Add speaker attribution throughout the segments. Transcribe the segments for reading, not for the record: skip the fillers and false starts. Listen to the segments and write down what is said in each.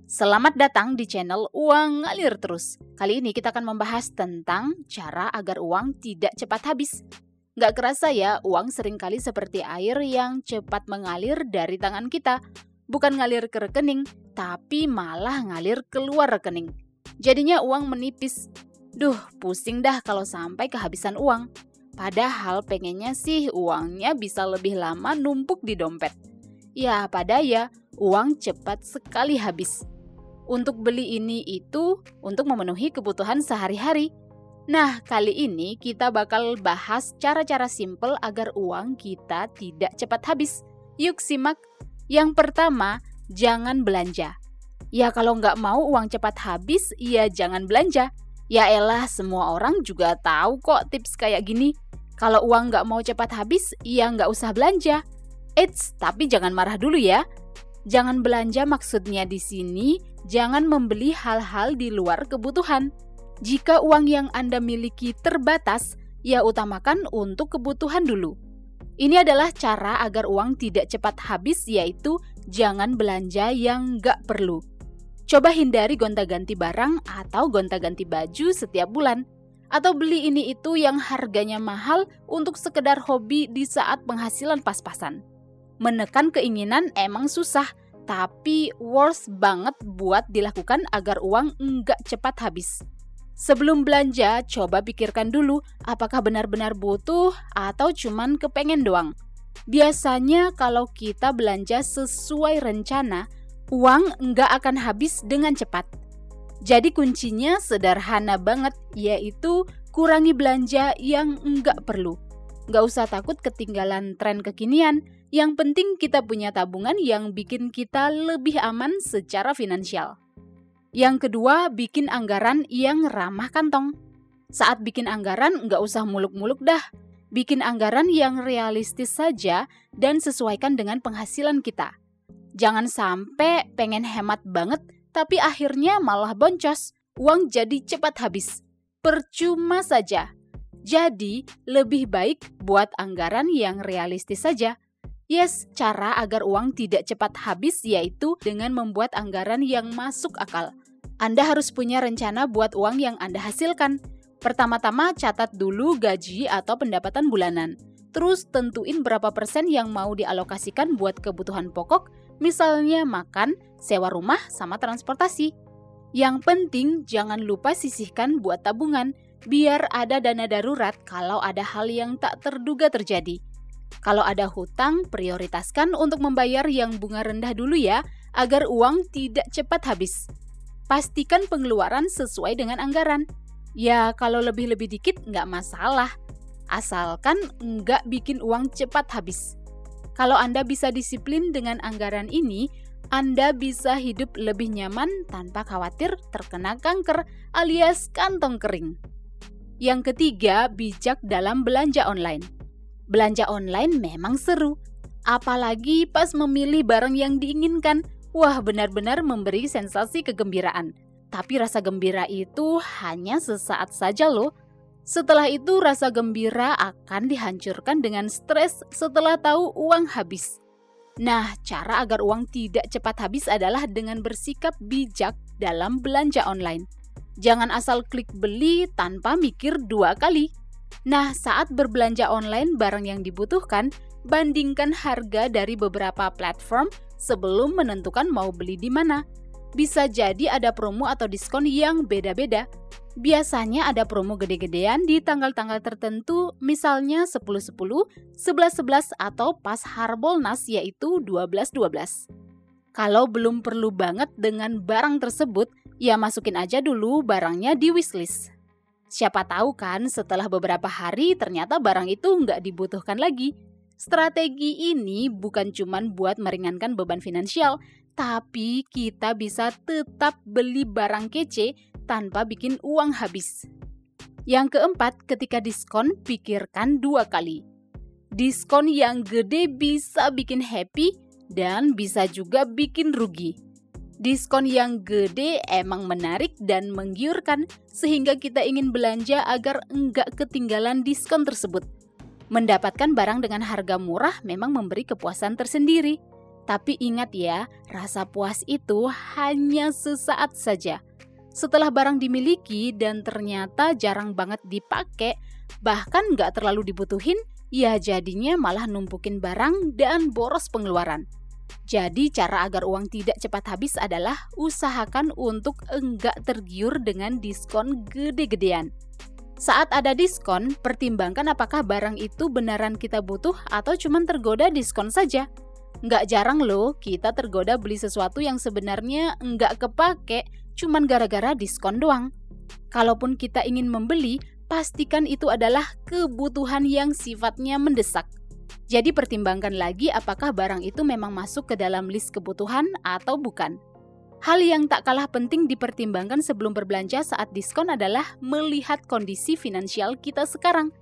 Speaker 1: Selamat datang di channel Uang Ngalir Terus. Kali ini kita akan membahas tentang cara agar uang tidak cepat habis. Nggak kerasa ya, uang seringkali seperti air yang cepat mengalir dari tangan kita. Bukan ngalir ke rekening, tapi malah ngalir keluar rekening. Jadinya uang menipis. Duh, pusing dah kalau sampai kehabisan uang. Padahal pengennya sih uangnya bisa lebih lama numpuk di dompet. Ya, padahal uang cepat sekali habis. Untuk beli ini itu untuk memenuhi kebutuhan sehari-hari. Nah, kali ini kita bakal bahas cara-cara simple agar uang kita tidak cepat habis. Yuk simak. Yang pertama, jangan belanja. Ya kalau nggak mau uang cepat habis, ya jangan belanja. Ya elah, semua orang juga tahu kok tips kayak gini. Kalau uang nggak mau cepat habis, ya nggak usah belanja. Eits, tapi jangan marah dulu ya. Jangan belanja maksudnya di sini, jangan membeli hal-hal di luar kebutuhan. Jika uang yang Anda miliki terbatas, ya utamakan untuk kebutuhan dulu. Ini adalah cara agar uang tidak cepat habis, yaitu jangan belanja yang nggak perlu. Coba hindari gonta-ganti barang atau gonta-ganti baju setiap bulan. Atau beli ini itu yang harganya mahal untuk sekedar hobi di saat penghasilan pas-pasan. Menekan keinginan emang susah, tapi worth banget buat dilakukan agar uang nggak cepat habis. Sebelum belanja, coba pikirkan dulu apakah benar-benar butuh atau cuman kepengen doang. Biasanya kalau kita belanja sesuai rencana, uang nggak akan habis dengan cepat. Jadi kuncinya sederhana banget, yaitu kurangi belanja yang nggak perlu. Nggak usah takut ketinggalan tren kekinian, yang penting kita punya tabungan yang bikin kita lebih aman secara finansial. Yang kedua, bikin anggaran yang ramah kantong. Saat bikin anggaran, nggak usah muluk-muluk dah. Bikin anggaran yang realistis saja dan sesuaikan dengan penghasilan kita. Jangan sampai pengen hemat banget, tapi akhirnya malah boncos. Uang jadi cepat habis. Percuma saja. Jadi, lebih baik buat anggaran yang realistis saja. Yes, cara agar uang tidak cepat habis yaitu dengan membuat anggaran yang masuk akal. Anda harus punya rencana buat uang yang Anda hasilkan. Pertama-tama catat dulu gaji atau pendapatan bulanan. Terus tentuin berapa persen yang mau dialokasikan buat kebutuhan pokok, misalnya makan, sewa rumah, sama transportasi. Yang penting jangan lupa sisihkan buat tabungan, biar ada dana darurat kalau ada hal yang tak terduga terjadi. Kalau ada hutang, prioritaskan untuk membayar yang bunga rendah dulu ya, agar uang tidak cepat habis. Pastikan pengeluaran sesuai dengan anggaran. Ya, kalau lebih-lebih dikit nggak masalah, asalkan nggak bikin uang cepat habis. Kalau Anda bisa disiplin dengan anggaran ini, Anda bisa hidup lebih nyaman tanpa khawatir terkena kanker alias kantong kering. Yang ketiga, bijak dalam belanja online. Belanja online memang seru, apalagi pas memilih barang yang diinginkan. Wah, benar-benar memberi sensasi kegembiraan. Tapi rasa gembira itu hanya sesaat saja loh. Setelah itu rasa gembira akan dihancurkan dengan stres setelah tahu uang habis. Nah, cara agar uang tidak cepat habis adalah dengan bersikap bijak dalam belanja online. Jangan asal klik beli tanpa mikir dua kali. Nah, saat berbelanja online barang yang dibutuhkan, bandingkan harga dari beberapa platform sebelum menentukan mau beli di mana. Bisa jadi ada promo atau diskon yang beda-beda. Biasanya ada promo gede-gedean di tanggal-tanggal tertentu, misalnya 10-10, 11-11, atau pas Harbolnas yaitu 12-12. Kalau belum perlu banget dengan barang tersebut, ya masukin aja dulu barangnya di wishlist. Siapa tahu kan setelah beberapa hari ternyata barang itu nggak dibutuhkan lagi. Strategi ini bukan cuma buat meringankan beban finansial, tapi kita bisa tetap beli barang kece tanpa bikin uang habis. Yang keempat, ketika diskon, pikirkan dua kali. Diskon yang gede bisa bikin happy dan bisa juga bikin rugi. Diskon yang gede emang menarik dan menggiurkan sehingga kita ingin belanja agar enggak ketinggalan diskon tersebut. Mendapatkan barang dengan harga murah memang memberi kepuasan tersendiri. Tapi ingat ya, rasa puas itu hanya sesaat saja. Setelah barang dimiliki dan ternyata jarang banget dipakai, bahkan nggak terlalu dibutuhin, ya jadinya malah numpukin barang dan boros pengeluaran. Jadi cara agar uang tidak cepat habis adalah usahakan untuk enggak tergiur dengan diskon gede-gedean. Saat ada diskon, pertimbangkan apakah barang itu beneran kita butuh atau cuma tergoda diskon saja. Nggak jarang loh kita tergoda beli sesuatu yang sebenarnya nggak kepake cuman gara-gara diskon doang. Kalaupun kita ingin membeli, pastikan itu adalah kebutuhan yang sifatnya mendesak. Jadi pertimbangkan lagi apakah barang itu memang masuk ke dalam list kebutuhan atau bukan. Hal yang tak kalah penting dipertimbangkan sebelum berbelanja saat diskon adalah melihat kondisi finansial kita sekarang.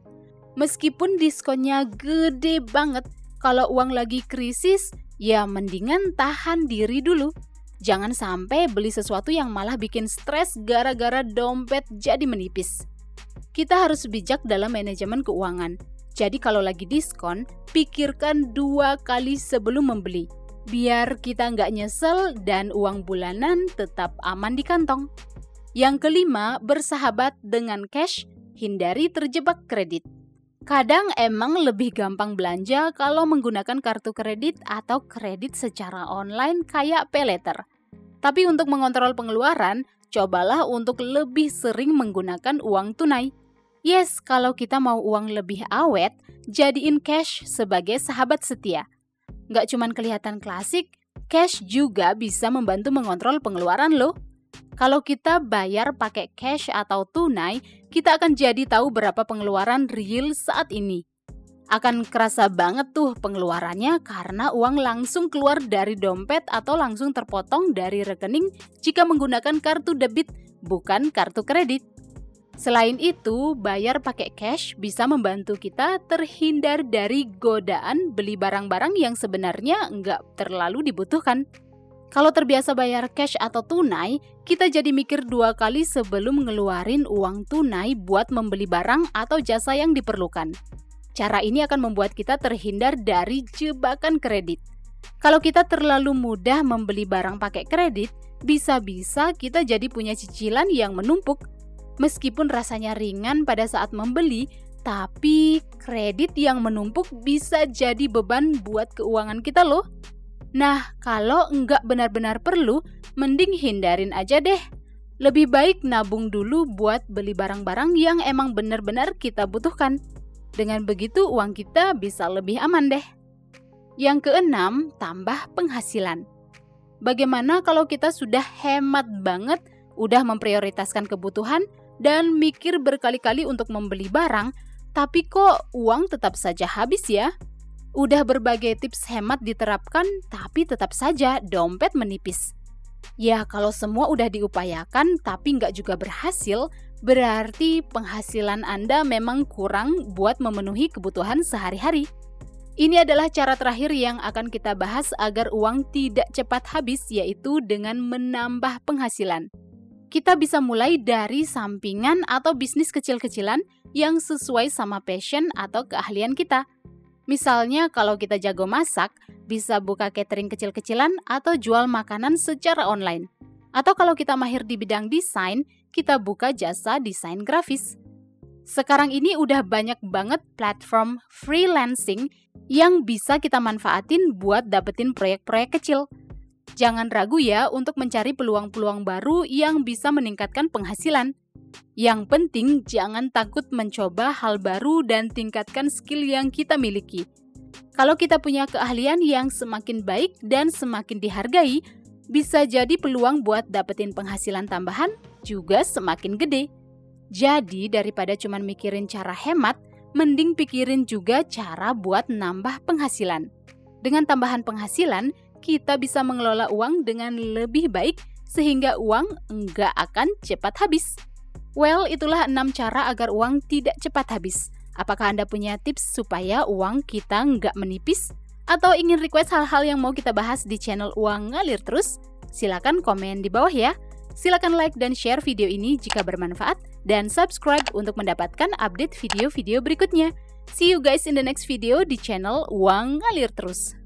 Speaker 1: Meskipun diskonnya gede banget, kalau uang lagi krisis, ya mendingan tahan diri dulu. Jangan sampai beli sesuatu yang malah bikin stres gara-gara dompet jadi menipis. Kita harus bijak dalam manajemen keuangan. Jadi kalau lagi diskon, pikirkan 2 kali sebelum membeli. Biar kita nggak nyesel dan uang bulanan tetap aman di kantong. Yang kelima, bersahabat dengan cash, hindari terjebak kredit. Kadang emang lebih gampang belanja kalau menggunakan kartu kredit atau kredit secara online kayak paylater. Tapi untuk mengontrol pengeluaran, cobalah untuk lebih sering menggunakan uang tunai. Yes, kalau kita mau uang lebih awet, jadiin cash sebagai sahabat setia. Nggak cuman kelihatan klasik, cash juga bisa membantu mengontrol pengeluaran loh. Kalau kita bayar pakai cash atau tunai, kita akan jadi tahu berapa pengeluaran real saat ini. Akan kerasa banget tuh pengeluarannya karena uang langsung keluar dari dompet atau langsung terpotong dari rekening jika menggunakan kartu debit, bukan kartu kredit. Selain itu, bayar pakai cash bisa membantu kita terhindar dari godaan beli barang-barang yang sebenarnya nggak terlalu dibutuhkan. Kalau terbiasa bayar cash atau tunai, kita jadi mikir 2 kali sebelum ngeluarin uang tunai buat membeli barang atau jasa yang diperlukan. Cara ini akan membuat kita terhindar dari jebakan kredit. Kalau kita terlalu mudah membeli barang pakai kredit, bisa-bisa kita jadi punya cicilan yang menumpuk. Meskipun rasanya ringan pada saat membeli, tapi kredit yang menumpuk bisa jadi beban buat keuangan kita loh. Nah, kalau nggak benar-benar perlu, mending hindarin aja deh. Lebih baik nabung dulu buat beli barang-barang yang emang benar-benar kita butuhkan. Dengan begitu uang kita bisa lebih aman deh. Yang keenam, tambah penghasilan. Bagaimana kalau kita sudah hemat banget, udah memprioritaskan kebutuhan, dan mikir berkali-kali untuk membeli barang, tapi kok uang tetap saja habis ya? Udah berbagai tips hemat diterapkan, tapi tetap saja dompet menipis. Ya kalau semua udah diupayakan tapi nggak juga berhasil, berarti penghasilan Anda memang kurang buat memenuhi kebutuhan sehari-hari. Ini adalah cara terakhir yang akan kita bahas agar uang tidak cepat habis, yaitu dengan menambah penghasilan. Kita bisa mulai dari sampingan atau bisnis kecil-kecilan yang sesuai sama passion atau keahlian kita. Misalnya kalau kita jago masak, bisa buka catering kecil-kecilan atau jual makanan secara online. Atau kalau kita mahir di bidang desain, kita buka jasa desain grafis. Sekarang ini udah banyak banget platform freelancing yang bisa kita manfaatin buat dapetin proyek-proyek kecil. Jangan ragu ya untuk mencari peluang-peluang baru yang bisa meningkatkan penghasilan. Yang penting jangan takut mencoba hal baru dan tingkatkan skill yang kita miliki. Kalau kita punya keahlian yang semakin baik dan semakin dihargai, bisa jadi peluang buat dapetin penghasilan tambahan juga semakin gede. Jadi daripada cuma mikirin cara hemat, mending pikirin juga cara buat nambah penghasilan. Dengan tambahan penghasilan, kita bisa mengelola uang dengan lebih baik sehingga uang enggak akan cepat habis. Well, itulah 6 cara agar uang tidak cepat habis. Apakah Anda punya tips supaya uang kita enggak menipis? Atau ingin request hal-hal yang mau kita bahas di channel Uang Ngalir Terus? Silakan komen di bawah ya. Silakan like dan share video ini jika bermanfaat dan subscribe untuk mendapatkan update video-video berikutnya. See you guys in the next video di channel Uang Ngalir Terus.